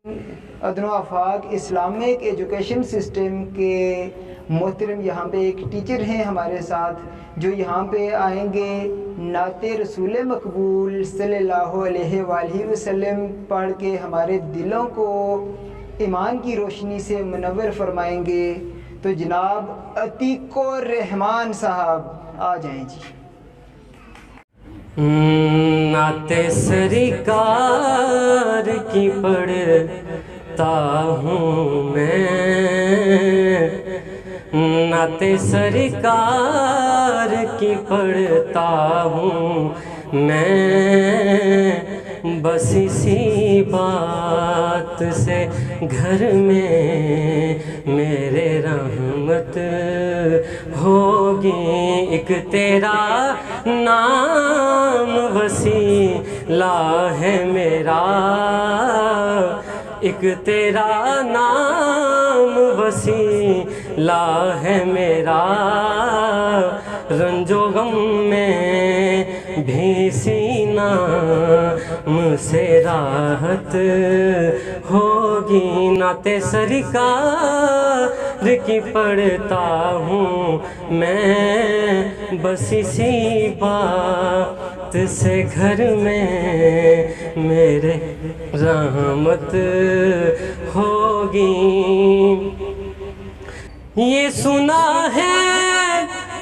ادنو آفاق Islamic education system کے محترم یہاں پہ ایک ٹیچر ہیں ہمارے ساتھ جو یہاں پہ آئیں گے نعت رسول مقبول صلی اللہ علیہ وآلہ وسلم پڑھ کے ہمارے دلوں کو ایمان کی روشنی سے منور فرمائیں گے۔ تو جناب عتیق الرحمان صاحب آ جائیں جی۔ نعت سرکار کی پڑھتا ہوں میں، نعت سرکار کی پڑھتا ہوں میں، بس اسی بات سے گھر میں میرے رحمت ہوگی۔ ایک تیرا نام وسیلہ ہے میرا، ایک تیرا نام وسیلہ ہے میرا، رنج و غم میں بھی سینہ مجھ سے راحت ہوگی۔ نعت سرکار کی پڑھتا ہوں میں، بس اسی بات سے گھر میں میرے رحمت ہوگی۔ یہ سنا ہے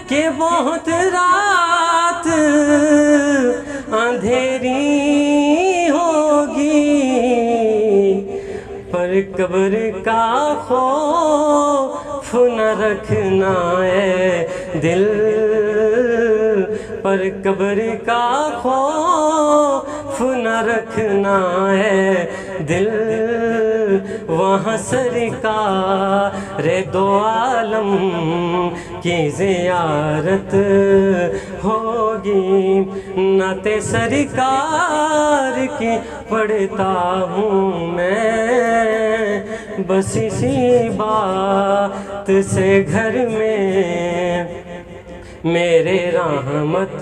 کہ بہت رات اندھیری ہوگی، پر قبر کا خوف نہ رکھنا ہے دل، پر قبر کا خوف نہ رکھنا ہے دل، وہاں سرکار دو عالم کی زیارت ہوگی۔ نعت سرکار کی پڑھتا ہوں میں، بس اسی بات سے گھر میں میرے رحمت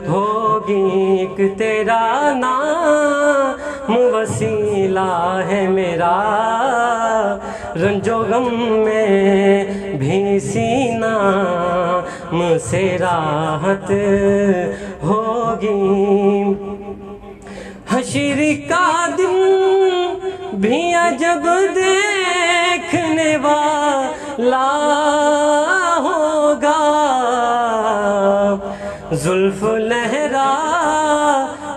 ہوگی۔ ایک تیرا نام وسیلہ ہے میرا، رنج و غم میں بھی سینہ مجھ سے راحت ہوگی۔ حشر کا دن بھی عجب دیکھنے والا ہوگا، زلف لہرا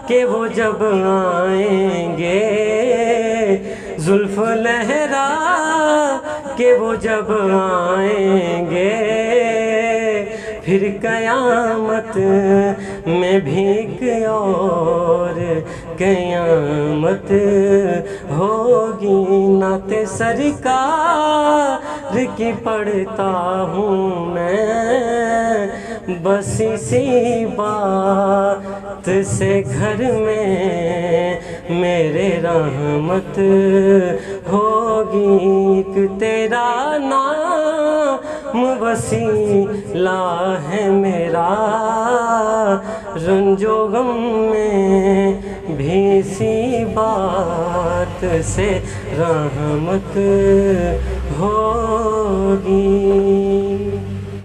کہ وہ جب آئیں گے، زلف لہرا کہ وہ جب آئیں گے، پھر قیامت میں بھی ایک اور قیامت ہوگی۔ نعت سرکار کی پڑھتا ہوں میں، بس اسی بات سے گھر میں میرے رحمت ہوگی۔ ایک تیرا نام وسیلہ ہے میرا، رنج و غم میں بھی اسی بات سے رحمت ہوگی۔